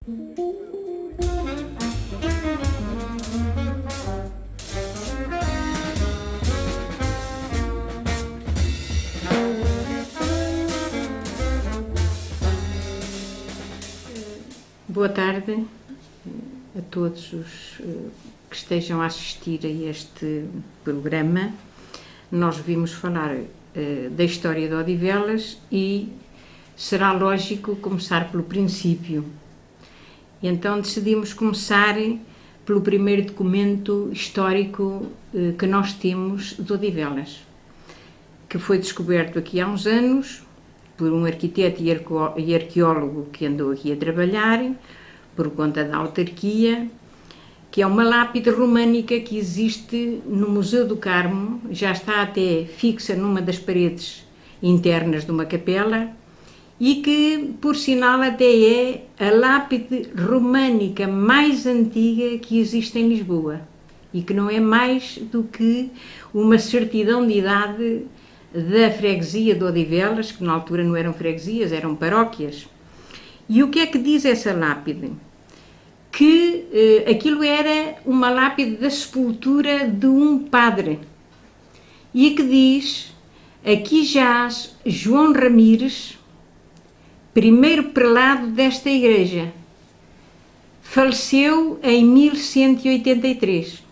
Boa tarde a todos os que estejam a assistir a este programa. Nós vimos falar da história de Odivelas e será lógico começar pelo princípio. Então decidimos começar pelo primeiro documento histórico que nós temos de Odivelas, que foi descoberto aqui há uns anos por um arquiteto e arqueólogo que andou aqui a trabalhar, por conta da autarquia, que é uma lápide românica que existe no Museu do Carmo, já está até fixa numa das paredes internas de uma capela, e que, por sinal, até é a lápide românica mais antiga que existe em Lisboa, e que não é mais do que uma certidão de idade da freguesia de Odivelas, que na altura não eram freguesias, eram paróquias. E o que é que diz essa lápide? Que aquilo era uma lápide da sepultura de um padre, e que diz: aqui jaz João Ramires, primeiro prelado desta igreja, faleceu em 1183.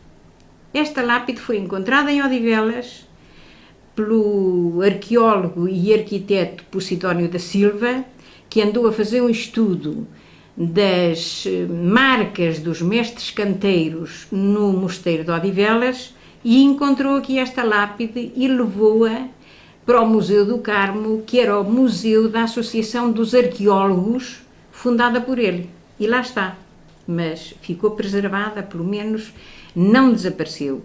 Esta lápide foi encontrada em Odivelas pelo arqueólogo e arquiteto Posidónio da Silva, que andou a fazer um estudo das marcas dos mestres canteiros no mosteiro de Odivelas e encontrou aqui esta lápide e levou-a para o Museu do Carmo, que era o museu da Associação dos Arqueólogos, fundada por ele. E lá está, mas ficou preservada, pelo menos não desapareceu.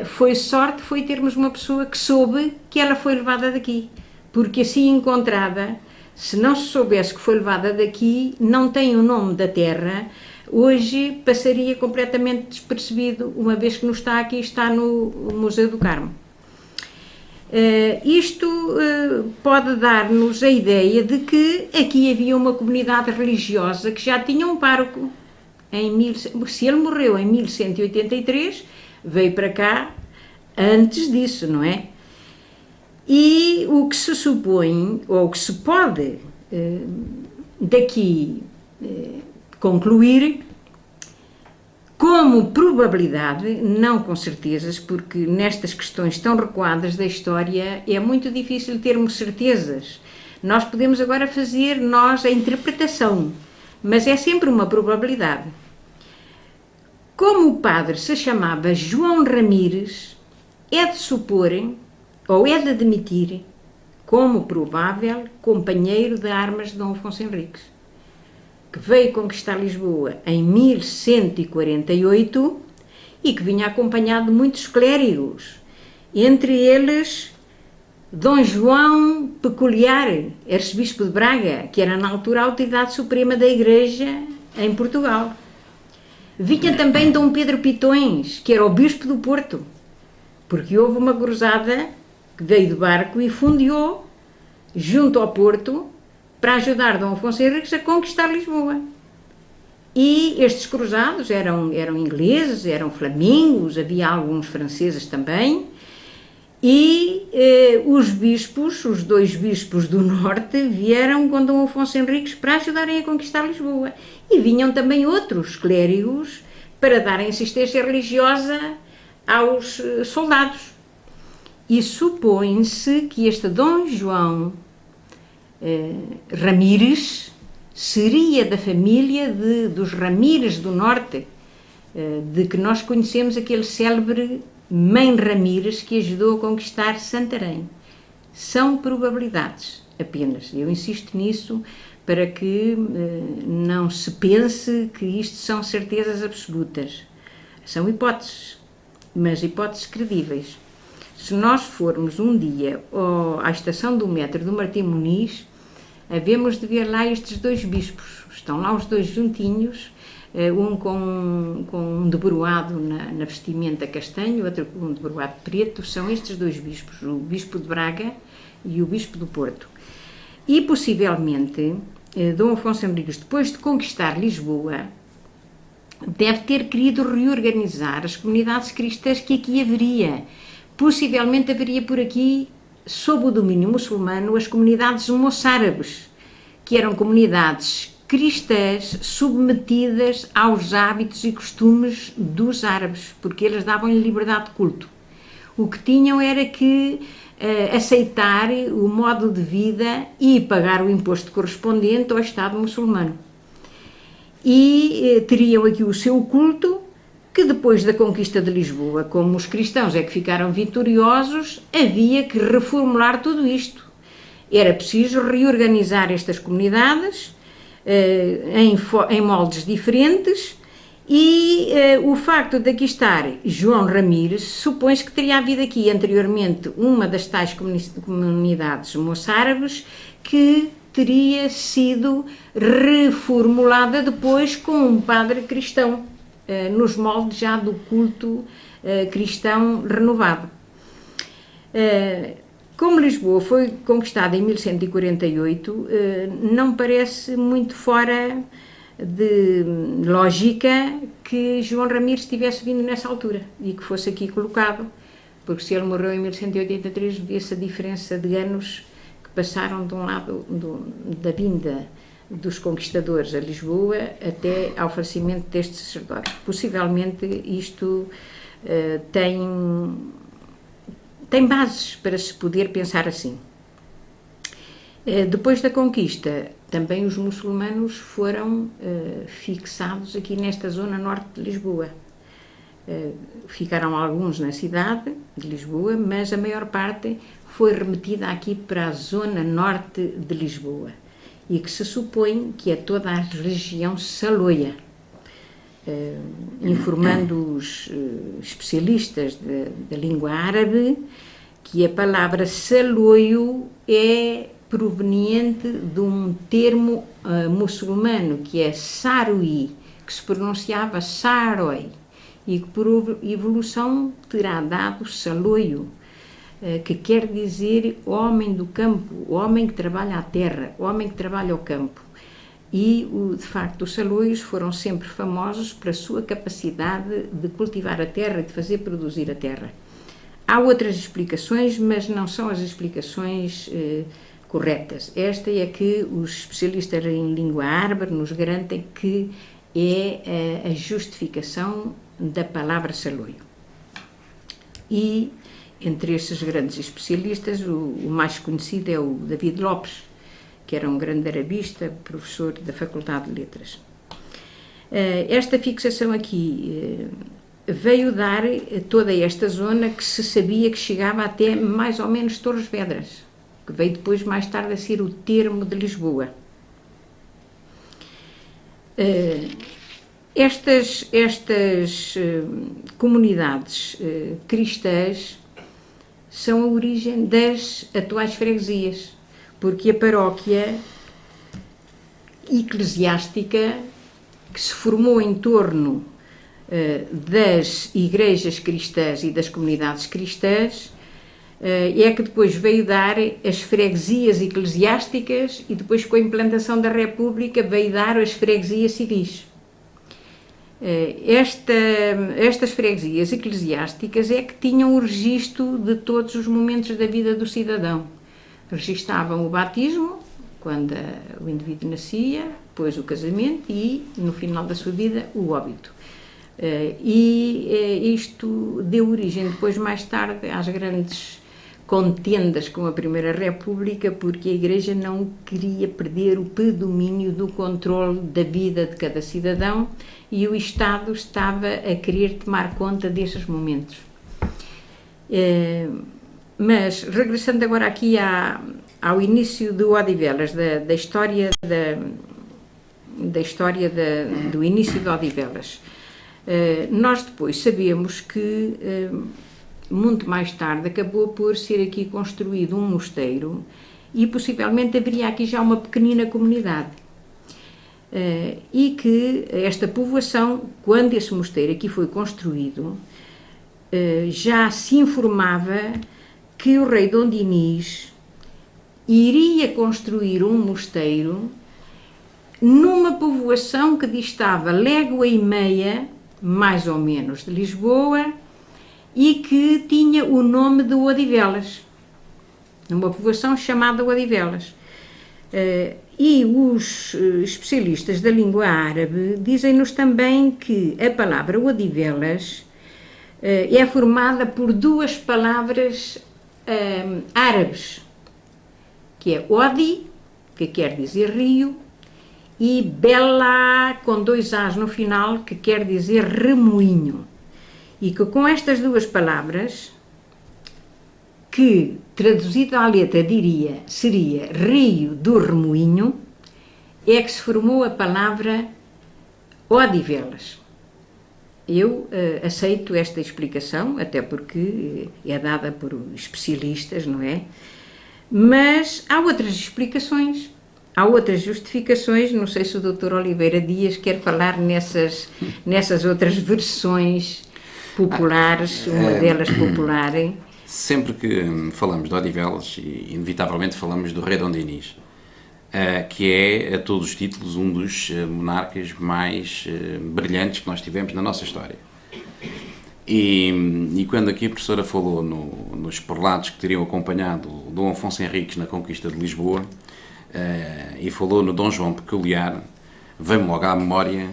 Foi sorte, foi termos uma pessoa que soube que ela foi levada daqui, porque assim encontrada, se não se soubesse que foi levada daqui, não tem o nome da terra, hoje passaria completamente despercebido, uma vez que não está aqui, está no Museu do Carmo. Isto pode dar-nos a ideia de que aqui havia uma comunidade religiosa que já tinha um pároco. Se ele morreu em 1183, veio para cá antes disso, não é? E o que se supõe, ou o que se pode daqui concluir, como probabilidade, não com certezas, porque nestas questões tão recuadas da história é muito difícil termos certezas. Nós podemos agora fazer a interpretação, mas é sempre uma probabilidade. Como o padre se chamava João Ramires, é de supor, ou é de admitir, como provável companheiro de armas de Dom Afonso Henriques, que veio conquistar Lisboa em 1148 e que vinha acompanhado de muitos clérigos, entre eles Dom João Peculiar, arcebispo de Braga, que era na altura a autoridade suprema da Igreja em Portugal. Vinha também Dom Pedro Pitões, que era o bispo do Porto, porque houve uma cruzada que veio de barco e fundeou junto ao Porto para ajudar Dom Afonso Henriques a conquistar Lisboa. E estes cruzados eram ingleses, eram flamingos, havia alguns franceses também, e os bispos, os dois bispos do norte, vieram com Dom Afonso Henriques para ajudarem a conquistar Lisboa. E vinham também outros clérigos para darem assistência religiosa aos soldados. E supõe-se que este Dom João Ramires seria da família dos Ramires do Norte, de que nós conhecemos aquele célebre Mãe Ramires que ajudou a conquistar Santarém. São probabilidades apenas, eu insisto nisso para que não se pense que isto são certezas absolutas. São hipóteses, mas hipóteses credíveis. Se nós formos um dia à estação do metro do Martim Muniz, havemos de ver lá estes dois bispos. Estão lá os dois juntinhos, um com um debruado na vestimenta castanho, outro com um debruado preto. São estes dois bispos, o bispo de Braga e o bispo do Porto. E possivelmente Dom Afonso Henriques, depois de conquistar Lisboa, deve ter querido reorganizar as comunidades cristãs que aqui haveria. Possivelmente haveria por aqui, sob o domínio muçulmano, as comunidades moçárabes, que eram comunidades cristãs submetidas aos hábitos e costumes dos árabes, porque eles davam-lhe liberdade de culto. O que tinham era que aceitar o modo de vida e pagar o imposto correspondente ao Estado muçulmano. E teriam aqui o seu culto, que depois da conquista de Lisboa, como os cristãos é que ficaram vitoriosos, havia que reformular tudo isto. Era preciso reorganizar estas comunidades em moldes diferentes, e o facto de aqui estar João Ramires, supõe-se que teria havido aqui anteriormente uma das tais comunidades moçárabes que teria sido reformulada depois com um padre cristão, nos moldes já do culto cristão renovado. Como Lisboa foi conquistada em 1148, não parece muito fora de lógica que João Ramires tivesse vindo nessa altura e que fosse aqui colocado, porque se ele morreu em 1183, vê-se a diferença de anos que passaram de um lado da vinda dos conquistadores a Lisboa até ao falecimento deste sacerdote. Possivelmente isto tem bases para se poder pensar assim. Depois da conquista, também os muçulmanos foram fixados aqui nesta zona norte de Lisboa. Ficaram alguns na cidade de Lisboa, mas a maior parte foi remetida aqui para a zona norte de Lisboa, e que se supõe que é toda a região saloia, informando os especialistas da língua árabe que a palavra saloio é proveniente de um termo muçulmano que é Sarui, que se pronunciava Saroi, e que por evolução terá dado Saloio, que quer dizer homem do campo, homem que trabalha a terra, homem que trabalha o campo. E, de facto, os saloios foram sempre famosos pela sua capacidade de cultivar a terra e de fazer produzir a terra. Há outras explicações, mas não são as explicações corretas. Esta é que os especialistas em língua árabe nos garantem que é a justificação da palavra saloio. E, entre esses grandes especialistas, o mais conhecido é o David Lopes, que era um grande arabista, professor da Faculdade de Letras. Esta fixação aqui veio dar toda esta zona que se sabia que chegava até mais ou menos Torres Vedras, que veio depois, mais tarde, a ser o termo de Lisboa. Estas comunidades cristãs são a origem das atuais freguesias, porque a paróquia eclesiástica que se formou em torno das igrejas cristãs e das comunidades cristãs é que depois veio dar as freguesias eclesiásticas, e depois, com a implantação da República, veio dar as freguesias civis. Estas freguesias eclesiásticas é que tinham o registro de todos os momentos da vida do cidadão. Registavam o batismo, quando o indivíduo nascia, depois o casamento e, no final da sua vida, o óbito. Isto deu origem, depois, mais tarde, às grandes contendas com a Primeira República, porque a Igreja não queria perder o predomínio do controle da vida de cada cidadão, e o Estado estava a querer tomar conta desses momentos. Mas, regressando agora aqui ao início do Odivelas, da história do início de Odivelas, nós depois sabemos que, muito mais tarde, acabou por ser aqui construído um mosteiro, e possivelmente haveria aqui já uma pequenina comunidade. E que esta povoação, quando esse mosteiro aqui foi construído, já se informava que o rei Dom Dinis iria construir um mosteiro numa povoação que distava légua e meia, mais ou menos, de Lisboa, e que tinha o nome de Odivelas, numa povoação chamada Odivelas. E os especialistas da língua árabe dizem-nos também que a palavra Odivelas é formada por duas palavras árabes, que é Odi, que quer dizer rio, e Bela, com 2 As no final, que quer dizer remoinho. E que com estas duas palavras, que traduzido à letra seria rio do remoinho, é que se formou a palavra Odivelas. Eu aceito esta explicação, até porque é dada por especialistas, não é? Mas há outras explicações, há outras justificações. Não sei se o Dr. Oliveira Dias quer falar nessas outras versões populares, uma delas popular. Sempre que falamos de Odivelas, inevitavelmente falamos do rei Dom Dinis, que é, a todos os títulos, um dos monarcas mais brilhantes que nós tivemos na nossa história. E quando aqui a professora falou nos prelados que teriam acompanhado o Dom Afonso Henriques na conquista de Lisboa, e falou no Dom João Peculiar, veio-me logo à memória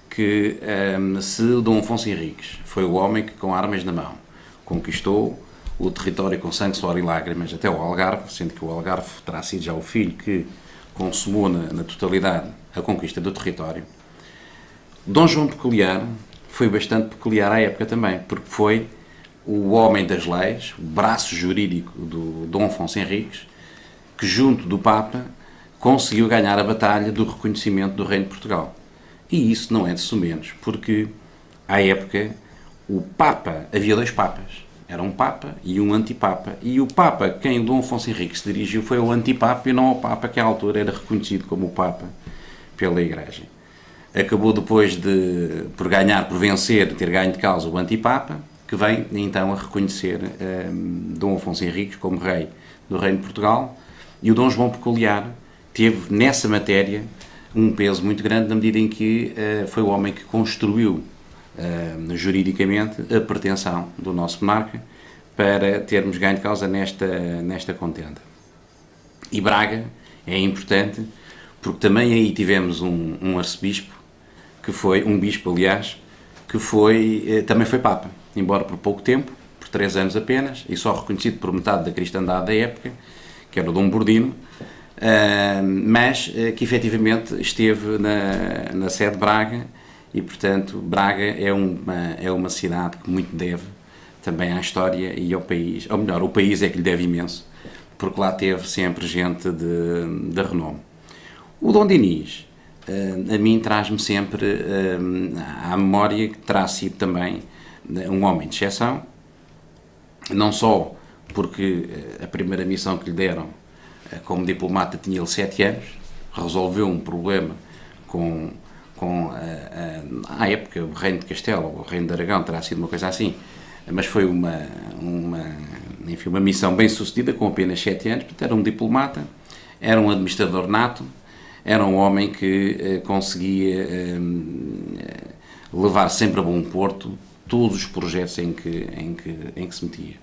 que se o Dom Afonso Henriques foi o homem que, com armas na mão, conquistou o território com sangue, suor e lágrimas até o Algarve, sendo que o Algarve terá sido já o filho que consumou na totalidade a conquista do território, Dom João Peculiar foi bastante peculiar à época também, porque foi o homem das leis, o braço jurídico do Dom Afonso Henriques, que junto do Papa conseguiu ganhar a batalha do reconhecimento do Reino de Portugal. E isso não é de sumenos, porque à época o Papa, havia 2 Papas, era um Papa e um Antipapa, e o Papa quem o Dom Afonso Henriques se dirigiu foi ao Antipapa e não ao Papa que à altura era reconhecido como o Papa pela Igreja. Acabou depois por vencer, ter ganho de causa o Antipapa, que vem então a reconhecer Dom Afonso Henriques como rei do Reino de Portugal, e o Dom João Peculiar teve nessa matéria um peso muito grande, na medida em que foi o homem que construiu juridicamente a pretensão do nosso monarca para termos ganho de causa nesta contenda. E Braga é importante porque também aí tivemos um arcebispo, que foi um bispo, aliás, que também foi Papa, embora por pouco tempo, por 3 anos apenas, e só reconhecido por metade da cristandade da época, que era o Dom Bordino, mas que efetivamente esteve na sede de Braga, e portanto Braga é uma cidade que muito deve também à história e ao país, ou melhor, o país é que lhe deve imenso, porque lá teve sempre gente de renome. O Dom Dinis, a mim traz-me sempre à memória que terá sido também um homem de exceção, não só porque a primeira missão que lhe deram como diplomata tinha ele 7 anos, resolveu um problema com à época o Reino de Castelo, ou o Reino de Aragão, terá sido uma coisa assim, mas foi uma missão bem sucedida com apenas 7 anos, portanto era um diplomata, era um administrador nato, era um homem que conseguia levar sempre a bom porto todos os projetos em que se metia.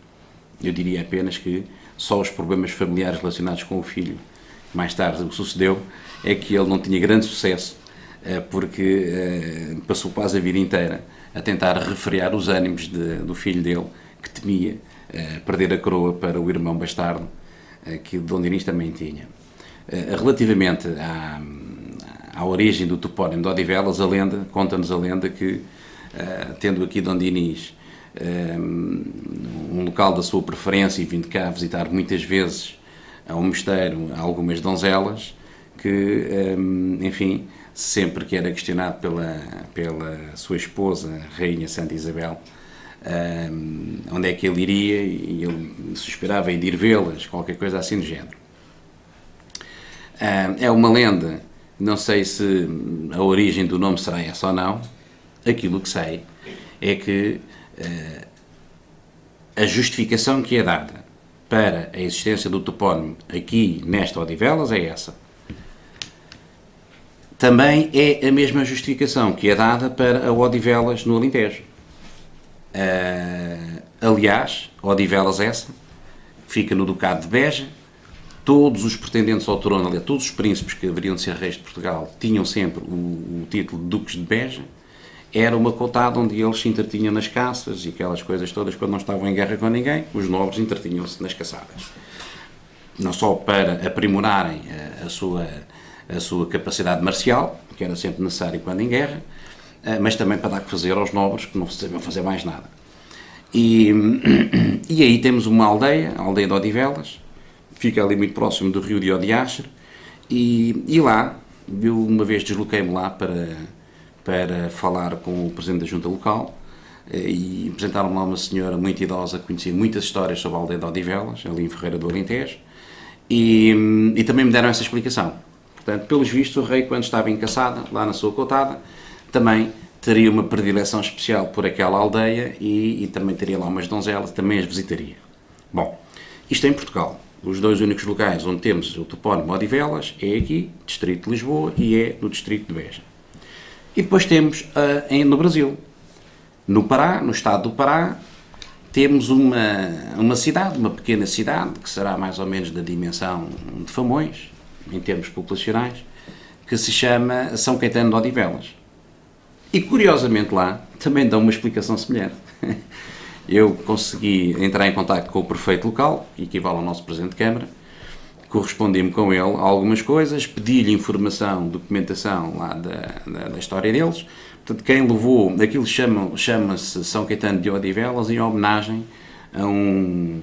Eu diria apenas que só os problemas familiares relacionados com o filho, mais tarde o que sucedeu, é que ele não tinha grande sucesso, porque passou quase a vida inteira a tentar refrear os ânimos do filho dele, que temia perder a coroa para o irmão bastardo, que Dom Dinis também tinha. Relativamente à origem do topónimo de Odivelas, conta-nos a lenda que, tendo aqui Dom Dinis um local da sua preferência e vindo cá visitar muitas vezes ao mosteiro algumas donzelas, que, enfim, sempre que era questionado pela sua esposa, a Rainha Santa Isabel, onde é que ele iria, e ele suspirava em ir vê-las, qualquer coisa assim do género. É uma lenda, não sei se a origem do nome será essa ou não. Aquilo que sei é que a justificação que é dada para a existência do topónimo aqui nesta Odivelas é essa. também é a mesma justificação que é dada para a Odivelas no Alentejo. Aliás, Odivelas essa fica no Ducado de Beja. Todos os pretendentes ao trono, aliás, todos os príncipes que haveriam de ser reis de Portugal tinham sempre o título de Duques de Beja. Era uma cotada onde eles se entretinham nas caças e aquelas coisas todas, quando não estavam em guerra com ninguém, os nobres entretinham-se nas caçadas. Não só para aprimorarem a sua capacidade marcial, que era sempre necessário quando em guerra, mas também para dar que fazer aos nobres que não sabiam fazer mais nada. E aí temos uma aldeia, a aldeia de Odivelas, fica ali muito próximo do rio de Odiaxer, e lá, eu uma vez desloquei-me lá para falar com o presidente da junta local, e apresentaram-me lá uma senhora muito idosa que conhecia muitas histórias sobre a aldeia de Odivelas, ali em Ferreira do Alentejo, e também me deram essa explicação. Portanto, pelos vistos, o rei, quando estava em caçada, lá na sua cotada, também teria uma predileção especial por aquela aldeia e também teria lá umas donzelas, também as visitaria. Bom, isto é em Portugal. Os dois únicos locais onde temos o topónimo Odivelas é aqui, Distrito de Lisboa, e é no Distrito de Beja. E depois temos no Brasil, no Pará, no estado do Pará, temos uma cidade, uma pequena cidade, que será mais ou menos da dimensão de Famões, em termos populacionais, que se chama São Caetano de Odivelas. E, curiosamente, lá também dão uma explicação semelhante. Eu consegui entrar em contacto com o prefeito local, que equivale ao nosso presidente de Câmara, correspondi-me com ele a algumas coisas, pedi-lhe informação, documentação lá da história deles. Portanto, quem levou, aquilo chama-se São Caetano de Odivelas, em homenagem a um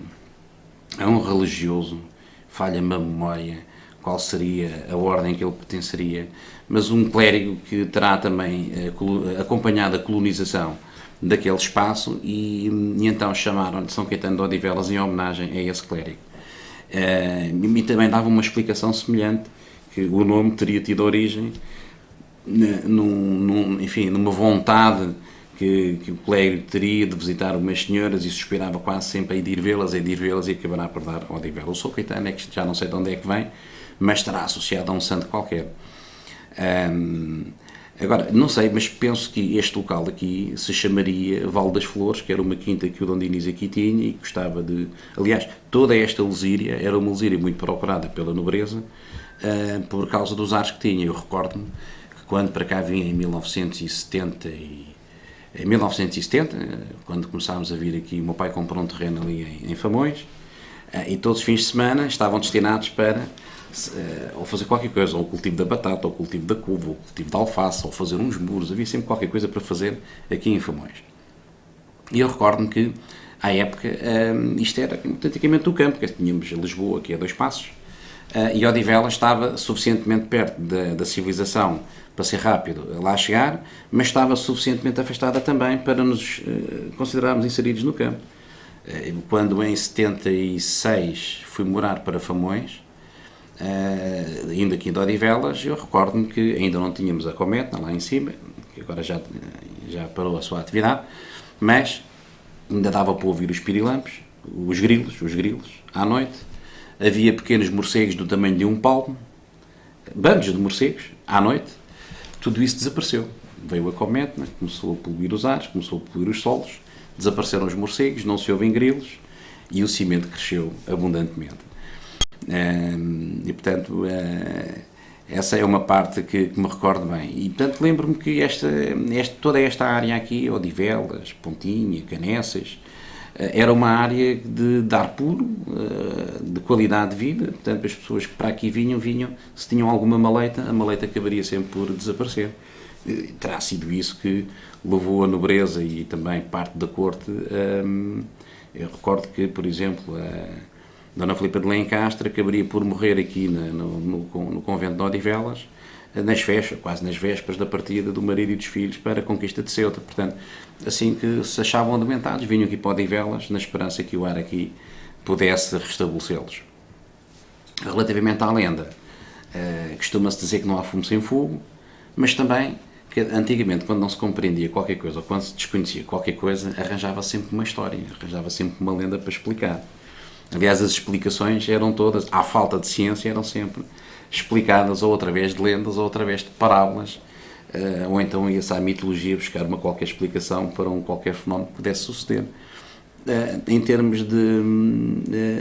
religioso, falha-me a memória, qual seria a ordem que ele pertenceria, mas um clérigo que terá também acompanhado a colonização daquele espaço e então chamaram-lhe São Caetano de Odivelas em homenagem a esse clérigo. E também dava uma explicação semelhante, que o nome teria tido origem numa vontade que o clérigo teria de visitar umas senhoras e suspirava quase sempre a ir vê-las e acabará por dar Odivelas. O São Caetano é que já não sei de onde é que vem, mas estará associado a um santo qualquer. Agora, não sei, mas penso que este local aqui se chamaria Vale das Flores, que era uma quinta que o Dom Dinis aqui tinha e gostava de... Aliás, toda esta lesíria era uma lesíria muito procurada pela nobreza por causa dos ares que tinha. Eu recordo-me que quando para cá vim em 1970, quando começámos a vir aqui, o meu pai comprou um terreno ali em Famões, e todos os fins de semana estavam destinados para ou fazer qualquer coisa, ou o cultivo da batata, ou o cultivo da couve, ou o cultivo da alface, ou fazer uns muros, havia sempre qualquer coisa para fazer aqui em Famões. E eu recordo-me que, à época, isto era autenticamente o campo, porque tínhamos Lisboa, aqui a 2 passos, e Odivelas estava suficientemente perto da civilização para ser rápido a lá chegar, mas estava suficientemente afastada também para nos considerarmos inseridos no campo. Quando em 76 fui morar para Famões, indo aqui de Odivelas, eu recordo-me que ainda não tínhamos a Cometa lá em cima, que agora já parou a sua atividade, mas ainda dava para ouvir os pirilampos, os grilos, à noite. Havia pequenos morcegos do tamanho de um palmo, bandos de morcegos, à noite. Tudo isso desapareceu. Veio a Cometa, começou a poluir os ares, começou a poluir os solos, desapareceram os morcegos, não se ouvem grilos, e o cimento cresceu abundantemente. E portanto essa é uma parte que me recordo bem, e portanto lembro-me que toda esta área aqui, Odivelas, Pontinha, Caneças, era uma área de ar puro, de qualidade de vida. Portanto, as pessoas que para aqui vinham, se tinham alguma maleta, a maleta acabaria sempre por desaparecer. Terá sido isso que levou a nobreza e também parte da corte. Eu recordo que, por exemplo, Dona Filipa de Lencastre acabaria por morrer aqui no convento de Odivelas, quase nas vésperas da partida do marido e dos filhos para a conquista de Ceuta. Portanto, assim que se achavam adormentados, vinham aqui para Odivelas, na esperança que o ar aqui pudesse restabelecê-los. Relativamente à lenda, costuma-se dizer que não há fumo sem fogo, mas também que antigamente, quando não se compreendia qualquer coisa ou quando se desconhecia qualquer coisa, arranjava sempre uma história, arranjava sempre uma lenda para explicar. Aliás, as explicações eram todas, à falta de ciência, eram sempre explicadas ou através de lendas ou através de parábolas, ou então ia-se à mitologia buscar uma qualquer explicação para um qualquer fenómeno que pudesse suceder. Em termos de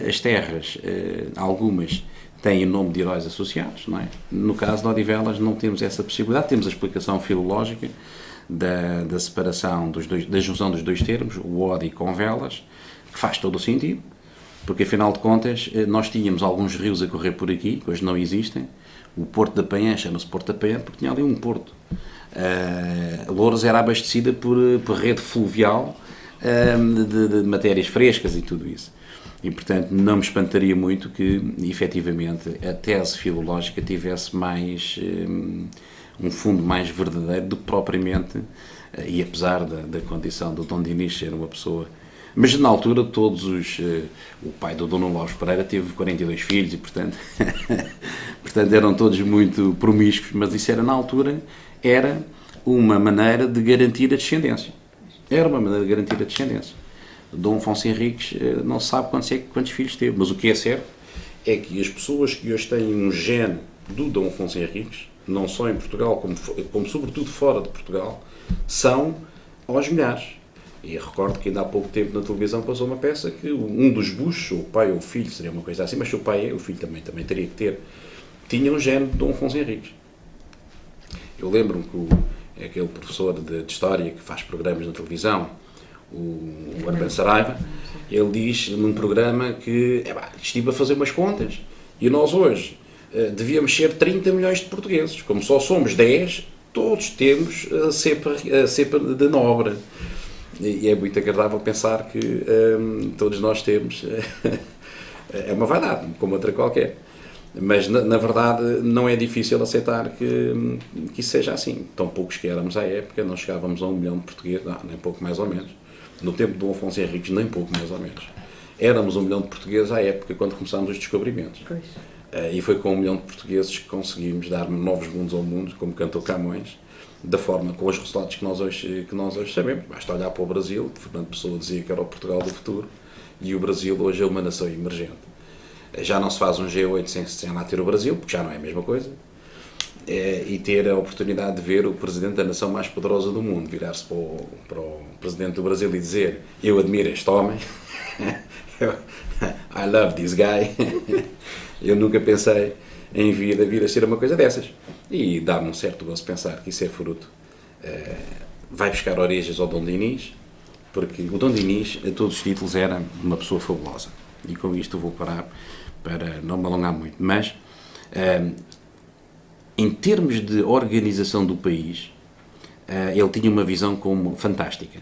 as terras, algumas têm o nome de heróis associados, não é? No caso de Odivelas não temos essa possibilidade, temos a explicação filológica da separação da junção dos dois termos, o Odi com Velas, que faz todo o sentido, porque afinal de contas nós tínhamos alguns rios a correr por aqui, que hoje não existem. O Porto da Painha chama-se Porto da Painha porque tinha ali um porto. Louros era abastecida por rede fluvial de matérias frescas e tudo isso. E, portanto, não me espantaria muito que, efetivamente, a tese filológica tivesse mais um fundo mais verdadeiro do que propriamente, e apesar da condição do Dom Dinis ser uma pessoa... Mas, na altura, o pai do Dom Lopes Pereira teve 42 filhos e, portanto, portanto, eram todos muito promíscuos, mas isso era, na altura, era uma maneira de garantir a descendência. Era uma maneira de garantir a descendência. Dom Afonso Henriques não se sabe quantos filhos teve, mas o que é certo é que as pessoas que hoje têm um gene do Dom Afonso Henriques, não só em Portugal, como sobretudo fora de Portugal, são aos milhares. E recordo que ainda há pouco tempo na televisão passou uma peça que um dos Bush, o pai ou o filho, seria uma coisa assim, mas se o pai é, o filho também teria que ter, tinha um gene de Dom Afonso Henriques. Eu lembro-me que aquele professor de História que faz programas na televisão, o Arben Saraiva, ele diz num programa que estive a fazer umas contas e nós hoje devíamos ser 30 milhões de portugueses. Como só somos 10, todos temos a cepa de nobre. E é muito agradável pensar que todos nós temos. É uma vaidade, como outra qualquer. Mas, na verdade, não é difícil aceitar que isso seja assim. Tão poucos que éramos à época, não chegávamos a 1 milhão de portugueses, nem pouco mais ou menos. No tempo de Dom Afonso Henriques, nem pouco mais ou menos. Éramos 1 milhão de portugueses à época, quando começámos os descobrimentos. Pois. E foi com 1 milhão de portugueses que conseguimos dar novos mundos ao mundo, como cantou Camões, da forma, com os resultados que nós hoje sabemos. Basta olhar para o Brasil, que Fernando Pessoa dizia que era o Portugal do futuro, e o Brasil hoje é uma nação emergente. Já não se faz um G8 sem lá ter o Brasil, porque já não é a mesma coisa, e ter a oportunidade de ver o presidente da nação mais poderosa do mundo virar-se para o presidente do Brasil e dizer: eu admiro este homem, I love this guy. Eu nunca pensei em vir a ser uma coisa dessas, e dá-me um certo gosto pensar que isso é fruto, vai buscar origens ao Dom Dinis, porque o Dom Dinis, a todos os títulos, era uma pessoa fabulosa, e com isto vou parar para não me alongar muito, mas em termos de organização do país, ele tinha uma visão fantástica.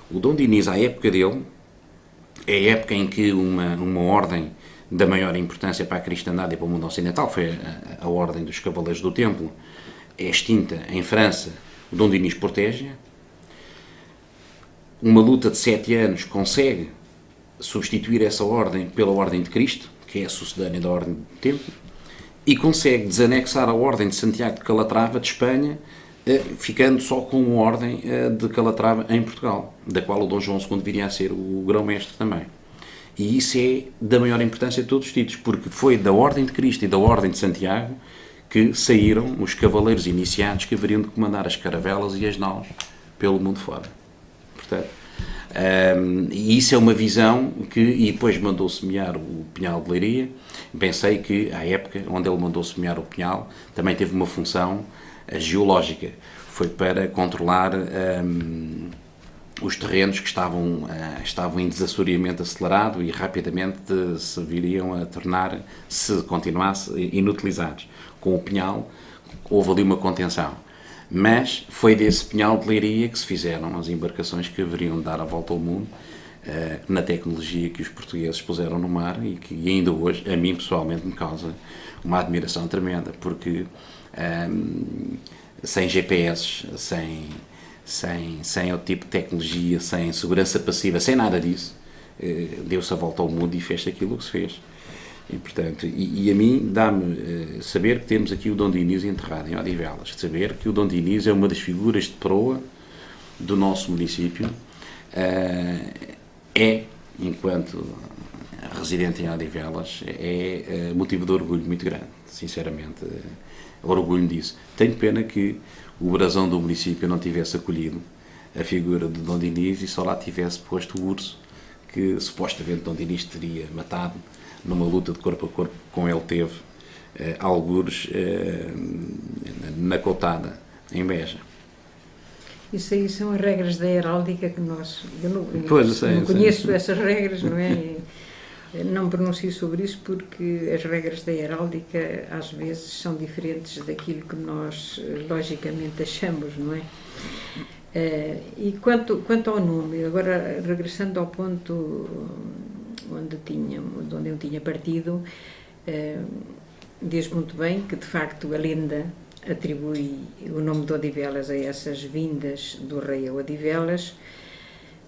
O Dom Dinis, à época dele, é a época em que uma ordem da maior importância para a cristandade e para o mundo ocidental, foi a Ordem dos Cavaleiros do Templo, é extinta em França. O Dom Dinis protege. Uma luta de 7 anos consegue substituir essa ordem pela Ordem de Cristo, que é a sucedânea da Ordem do Templo, e consegue desanexar a Ordem de Santiago de Calatrava de Espanha, ficando só com uma Ordem de Calatrava em Portugal, da qual o Dom João II viria a ser o grão-mestre também. E isso é da maior importância de todos os títulos, porque foi da Ordem de Cristo e da Ordem de Santiago que saíram os cavaleiros iniciados que haveriam de comandar as caravelas e as naus pelo mundo fora. Portanto, e isso é uma visão e depois mandou semear o Pinhal de Leiria. Pensei que, à época onde ele mandou semear o Pinhal, também teve uma função geológica. Foi para controlar os terrenos que estavam em desassoreamento acelerado e rapidamente se viriam a tornar, se continuasse, inutilizados. Com o Pinhal houve ali uma contenção. Mas foi desse Pinhal de Leiria que se fizeram as embarcações que haveriam de dar a volta ao mundo, na tecnologia que os portugueses puseram no mar e que ainda hoje, a mim pessoalmente, me causa uma admiração tremenda, porque sem GPS, sem outro tipo de tecnologia, sem segurança passiva, sem nada disso, deu-se a volta ao mundo e fez aquilo que se fez. E, portanto, e a mim dá-me saber que temos aqui o Dom Dinis enterrado em Odivelas, saber que o Dom Dinis é uma das figuras de proa do nosso município, enquanto residente em Odivelas, é motivo de orgulho muito grande sinceramente, orgulho disso. Tenho pena que o brasão do município não tivesse acolhido a figura de Dom Dinis e só lá tivesse posto o urso que supostamente Dom Dinis teria matado numa luta de corpo a corpo que com ele teve, algures, na Coutada, em Beja. Isso aí são as regras da heráldica que eu não conheço essas regras, não é? Não pronuncio sobre isso porque as regras da heráldica às vezes são diferentes daquilo que nós logicamente achamos, não é? E quanto ao nome, agora regressando ao ponto de onde eu tinha partido, diz muito bem que de facto a lenda atribui o nome de Odivelas a essas vindas do rei a Odivelas,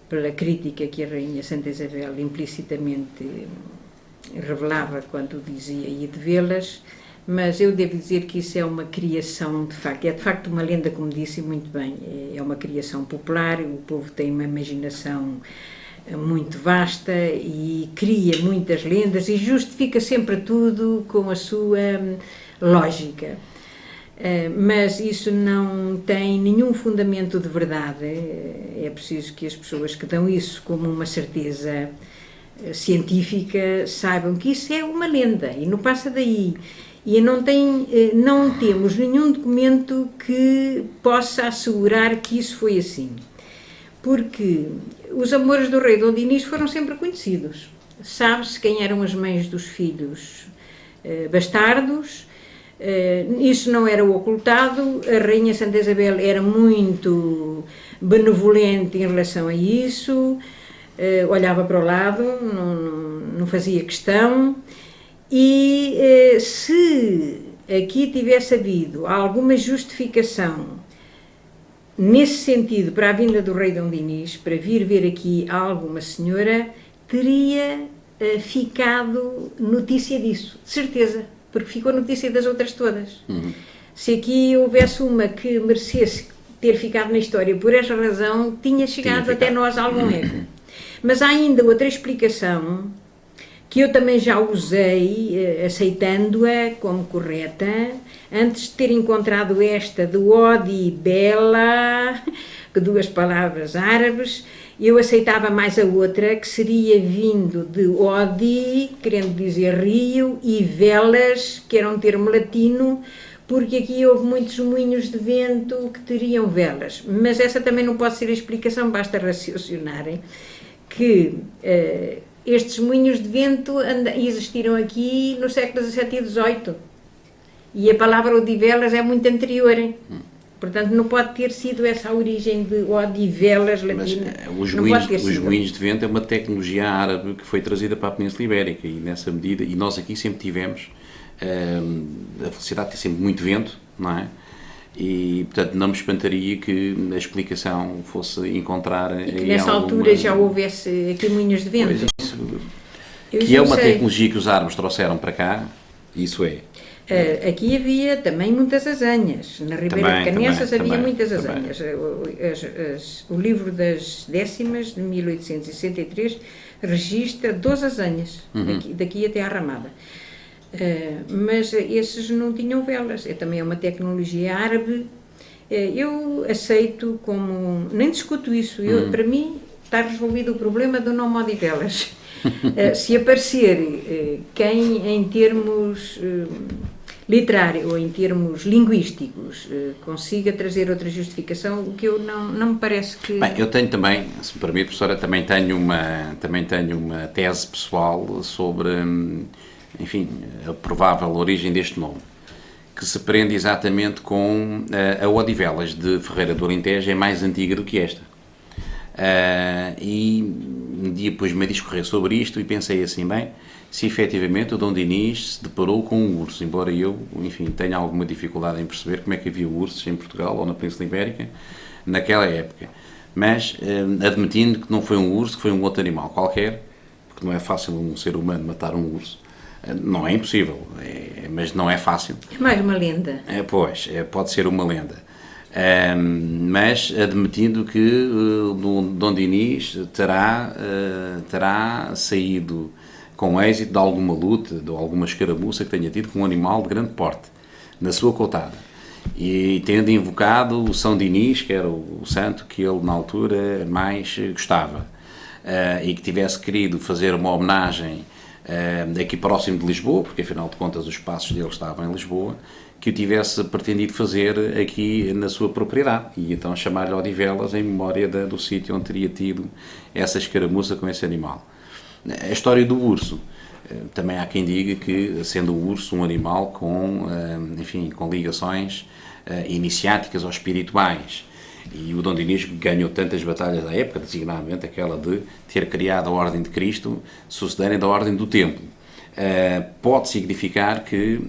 pela crítica que a rainha Santa Isabel implicitamente revelava quando dizia ia de vê-las, mas eu devo dizer que isso é uma criação, é de facto uma lenda, como disse muito bem, é uma criação popular, o povo tem uma imaginação muito vasta e cria muitas lendas e justifica sempre tudo com a sua lógica. Mas isso não tem nenhum fundamento de verdade. É preciso que as pessoas que dão isso como uma certeza científica saibam que isso é uma lenda e não passa daí. E não temos nenhum documento que possa assegurar que isso foi assim. Porque os amores do rei Dom Dinis foram sempre conhecidos. Sabe-se quem eram as mães dos filhos bastardos. Isso não era ocultado. A rainha Santa Isabel era muito benevolente em relação a isso, olhava para o lado, não fazia questão, e se aqui tivesse havido alguma justificação nesse sentido para a vinda do rei Dom Dinis, para vir ver aqui alguma senhora, teria ficado notícia disso, de certeza, porque ficou notícia das outras todas. Se aqui houvesse uma que merecesse ter ficado na história por esta razão, tinha chegado até nós algum eco. Mas há ainda outra explicação, que eu também já usei, aceitando-a como correta, antes de ter encontrado esta de Odi Bela, que duas palavras árabes, eu aceitava mais a outra, que seria vindo de Odi, querendo dizer rio, e velas, que era um termo latino, porque aqui houve muitos moinhos de vento que teriam velas. Mas essa também não pode ser a explicação, basta raciocinarem que estes moinhos de vento existiram aqui no século XVII e XVIII. E a palavra Odivelas é muito anterior. Portanto, não pode ter sido essa a origem de Odivelas latina. Mas os moinhos de vento é uma tecnologia árabe que foi trazida para a Península Ibérica e nessa medida, e nós aqui sempre tivemos a felicidade de ter sempre muito vento, não é? E, portanto, não me espantaria que a explicação fosse encontrar... E que nessa altura já houvesse aqui moinhos de vento. Pois isso, que é uma tecnologia que os árabes trouxeram para cá, isso é. Aqui havia também muitas azanhas. Na Ribeira de Canessas havia muitas azanhas. O livro das décimas, de 1863, registra 12 azanhas, daqui até à Ramada. Mas esses não tinham velas, também é uma tecnologia árabe. Eu aceito como, nem discuto isso, para mim está resolvido o problema do nome Odivelas. Se aparecer quem em termos literários ou em termos linguísticos consiga trazer outra justificação, o que eu não me parece que... Bem, eu tenho também, se me permite, professora, também tenho uma tese pessoal sobre... enfim, a provável origem deste nome, que se prende exatamente com a Odivelas de Ferreira do Alentejo, é mais antiga do que esta. E um dia depois-me a discorrer sobre isto e pensei assim, bem, se efetivamente o Dom Dinis se deparou com um urso, embora eu, enfim, tenha alguma dificuldade em perceber como é que havia ursos em Portugal ou na Península Ibérica naquela época, mas admitindo que não foi um urso, que foi um outro animal qualquer, porque não é fácil um ser humano matar um urso. Não é impossível, mas não é fácil. É mais uma lenda. Pode ser uma lenda. Mas admitindo que o Dom Dinis terá saído com êxito de alguma luta, de alguma escaramuça que tenha tido com um animal de grande porte, na sua cotada. E tendo invocado o São Dinis, que era o santo que ele na altura mais gostava, e que tivesse querido fazer uma homenagem aqui próximo de Lisboa, porque afinal de contas os passos dele estavam em Lisboa, que o tivesse pretendido fazer aqui na sua propriedade, e então chamar-lhe Odivelas em memória do sítio onde teria tido essa escaramuça com esse animal. A história do urso, também há quem diga que, sendo o urso um animal com, enfim, com ligações iniciáticas ou espirituais, e o Dom Dinis ganhou tantas batalhas à época, designadamente aquela de ter criado a Ordem de Cristo, sucederem da Ordem do Templo. Pode significar que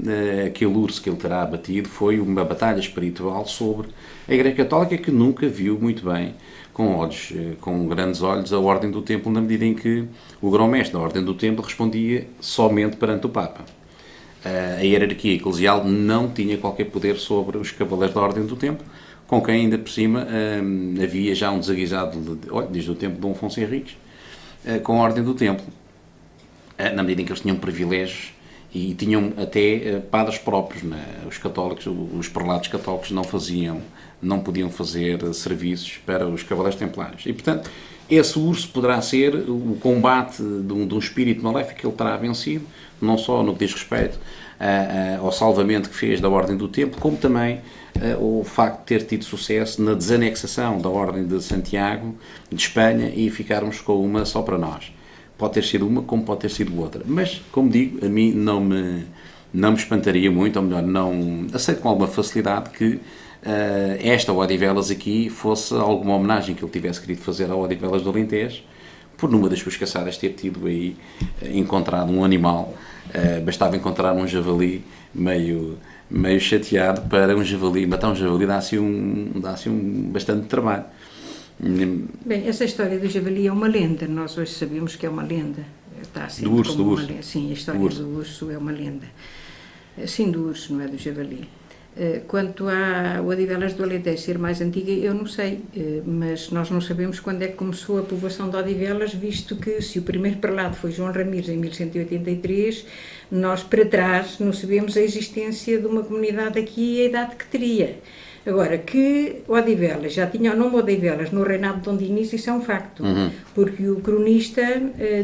aquele urso que ele terá abatido foi uma batalha espiritual sobre a Igreja Católica, que nunca viu muito bem, com grandes olhos, a Ordem do Templo, na medida em que o grão-mestre da Ordem do Templo respondia somente perante o Papa. A hierarquia eclesial não tinha qualquer poder sobre os cavaleiros da Ordem do Templo, com quem ainda por cima havia já um desaguisado, desde o tempo de Dom Afonso Henriques, com a Ordem do Templo, na medida em que eles tinham privilégios e tinham até padres próprios. Os católicos, os prelados católicos não podiam fazer serviços para os cavaleiros templários. E, portanto, esse urso poderá ser o combate de um espírito maléfico que ele terá vencido, não só no que diz respeito ao salvamento que fez da Ordem do Templo, como também o facto de ter tido sucesso na desanexação da Ordem de Santiago de Espanha e ficarmos com uma só para nós. Pode ter sido uma, como pode ter sido outra. Mas, como digo, a mim não me espantaria muito, ou melhor, não aceito com alguma facilidade que esta Odivelas aqui fosse alguma homenagem que ele tivesse querido fazer ao Odivelas do Alentejo, por numa das suas caçadas ter tido aí encontrado um animal. Bastava encontrar um javali meio chateado para matar um javali dá assim bastante trabalho. Bem, essa história do javali é uma lenda, nós hoje sabemos que é uma lenda. Está do urso. Sim, a história do urso é uma lenda. Sim, do urso, não é do javali. Quanto ao Odivelas do Alentejo ser mais antiga, eu não sei, mas nós não sabemos quando é que começou a povoação de Odivelas, visto que se o primeiro prelado foi João Ramires em 1183, nós para trás não sabemos a existência de uma comunidade aqui e a idade que teria. Agora, que Odivelas já tinha o nome Odivelas no reinado de Dom Dinis, isso é um facto, porque o cronista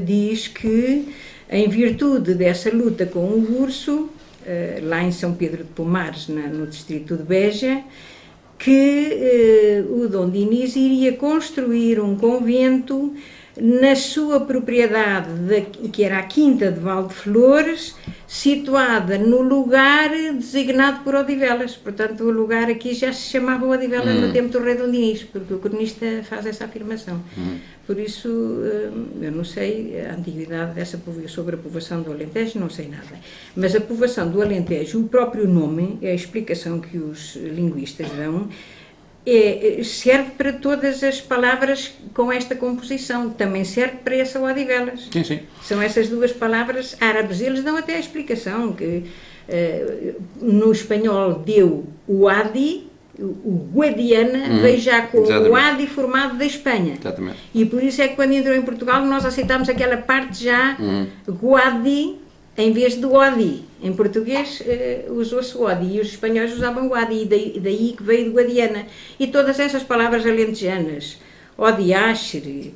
diz que, em virtude dessa luta com o urso, lá em São Pedro de Pomares, no distrito de Beja, que o Dom Dinis iria construir um convento na sua propriedade, que era a Quinta de Valdeflores, situada no lugar designado por Odivelas. Portanto, o lugar aqui já se chamava Odivelas no tempo do rei Dom Dinis, porque o cronista faz essa afirmação. Por isso, eu não sei a antiguidade sobre a povoação do Alentejo, não sei nada. Mas a povoação do Alentejo, o próprio nome, é a explicação que os linguistas dão, serve para todas as palavras com esta composição, também serve para essa Odivelas. Sim, sim. São essas duas palavras árabes. Eles dão até a explicação que no espanhol deu o Adi, o Guadiana veio já com o Adi formado da Espanha. Exatamente. E por isso é que quando entrou em Portugal nós aceitámos aquela parte já Guadi em vez do Odi. Em português usou-se o Odi e os espanhóis usavam o Adi, e daí que veio do Guadiana. E todas essas palavras alentejanas, Odiaxere,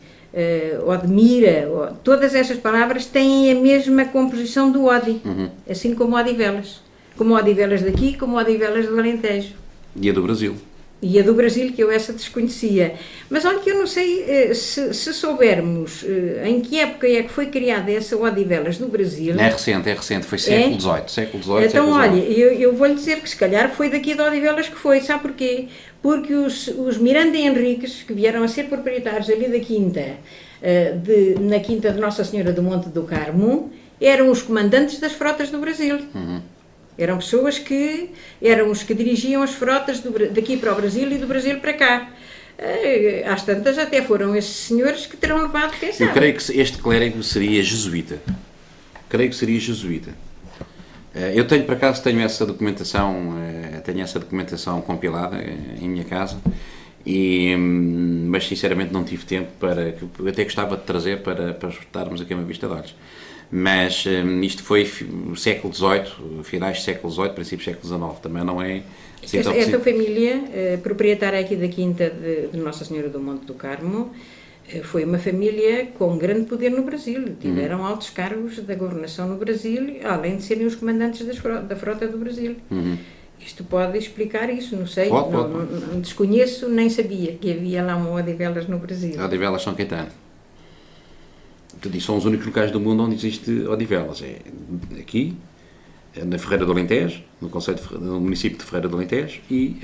Odmira, todas essas palavras têm a mesma composição do Odi, assim como Odivelas. Como Odivelas daqui, como Odivelas do Alentejo. E a do Brasil. E a do Brasil, que eu essa desconhecia. Mas olha que eu não sei se soubermos em que época é que foi criada essa Odivelas do Brasil. É recente, foi século XVIII. Então, olha, eu vou-lhe dizer que se calhar foi daqui de Odivelas que foi, sabe porquê? Porque os Miranda Henriques, que vieram a ser proprietários ali da quinta, na quinta de Nossa Senhora do Monte do Carmo, eram os comandantes das frotas do Brasil. Eram pessoas que eram os que dirigiam as frotas daqui para o Brasil e do Brasil para cá. Às tantas até foram esses senhores que terão levado, quem sabe. Eu creio que este clérigo seria jesuíta. Eu tenho, por acaso, essa documentação compilada em minha casa, mas sinceramente não tive tempo eu até gostava de trazer para estarmos aqui a uma vista de olhos. Mas isto foi século XVIII, finais do século XVIII, princípios do século XIX, também não é... Esta família, proprietária aqui da quinta de Nossa Senhora do Monte do Carmo, foi uma família com grande poder no Brasil. Tiveram altos cargos da governação no Brasil, além de serem os comandantes da frota do Brasil. Isto pode explicar isso, não sei, Pode. Não desconheço, nem sabia que havia lá uma Odivelas no Brasil. Odivelas São Caetano. Portanto, são os únicos locais do mundo onde existe Odivelas. É aqui, na Ferreira do Alentejo, no município de Ferreira do Alentejo, e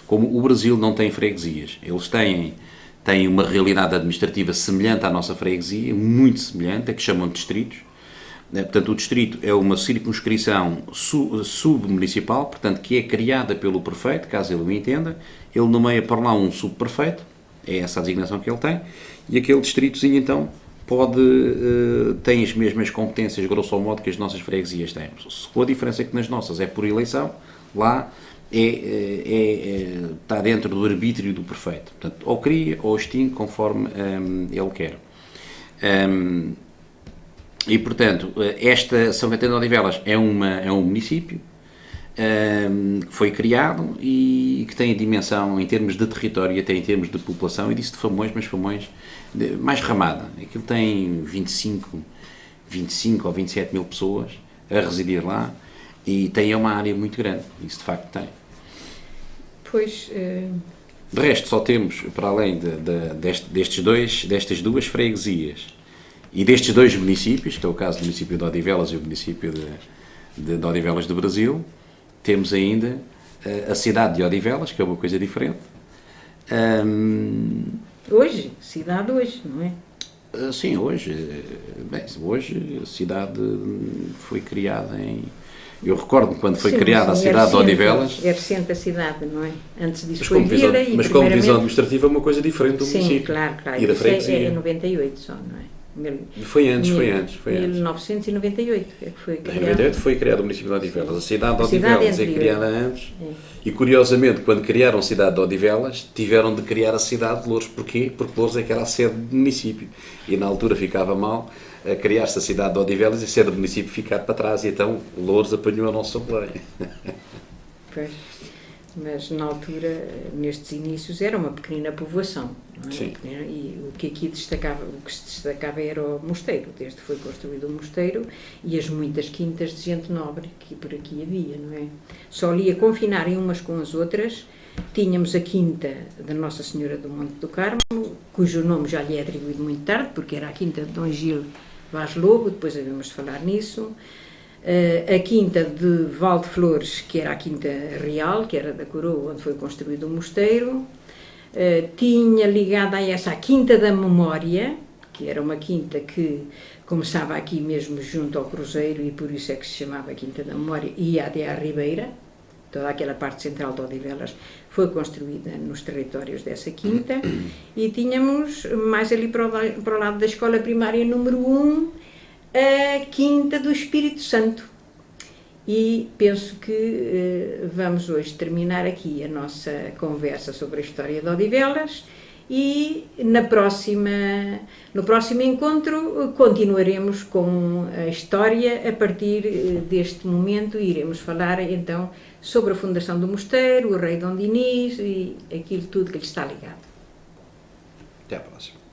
como o Brasil não tem freguesias, eles têm uma realidade administrativa semelhante à nossa freguesia, muito semelhante, a que chamam de distritos. Portanto, o distrito é uma circunscrição submunicipal, portanto, que é criada pelo prefeito, caso ele o entenda. Ele nomeia para lá um subprefeito, é essa a designação que ele tem, e aquele distritozinho, então, tem as mesmas competências, grosso modo, que as nossas freguesias têm. Com a diferença que nas nossas é por eleição, lá está dentro do arbítrio do prefeito. Portanto, ou cria ou extingue conforme ele quer. E, portanto, esta São Caetano de Odivelas é um município que foi criado e que tem a dimensão em termos de território e até em termos de população, e disse de Famões, mas Famões mais ramada. Aquilo tem 25 ou 27 mil pessoas a residir lá e tem uma área muito grande. Isso de facto tem. Pois... De resto, só temos, para além destas duas freguesias e destes dois municípios, que é o caso do município de Odivelas e o município de Odivelas do Brasil, temos ainda a cidade de Odivelas, que é uma coisa diferente. Cidade hoje, não é? Sim, hoje a cidade foi criada em... Eu recordo quando foi criada a cidade de Odivelas... É recente a cidade, não é? Antes disso mas foi Vila e mas como visão administrativa é uma coisa diferente do município. Sim, claro. E da freguesia. É 98 só, não é? Foi antes. 1998 é que foi criado. Em 98 foi criado o município de Odivelas. A cidade de Odivelas é criada antes. E curiosamente, quando criaram a cidade de Odivelas, tiveram de criar a cidade de Loures. Porquê? Porque Loures é que era a sede do município. E na altura ficava mal a criar-se a cidade de Odivelas e a sede do município ficar para trás. E então Loures apanhou a nossa boleia. Pois. Mas na altura, nestes inícios, era uma pequenina povoação. Não é? Sim. E o que aqui se destacava era o mosteiro, desde que foi construído o mosteiro e as muitas quintas de gente nobre que por aqui havia, não é? Só ali a confinarem umas com as outras. Tínhamos a quinta da Nossa Senhora do Monte do Carmo, cujo nome já lhe é atribuído muito tarde, porque era a quinta de Dom Gil Vaz Lobo, depois havemos de falar nisso. A quinta de Valdeflores, que era a quinta real, que era da coroa, onde foi construído o mosteiro. Tinha ligada a essa a quinta da Memória, que era uma quinta que começava aqui mesmo junto ao Cruzeiro e por isso é que se chamava Quinta da Memória, e ia até à Ribeira. Toda aquela parte central de Odivelas foi construída nos territórios dessa quinta. E tínhamos mais ali para o lado da escola primária número 1, a Quinta do Espírito Santo. E penso que vamos hoje terminar aqui a nossa conversa sobre a história de Odivelas e no próximo encontro continuaremos com a história a partir deste momento e iremos falar então sobre a fundação do mosteiro, o rei Dom Dinis e aquilo tudo que lhe está ligado. Até à próxima.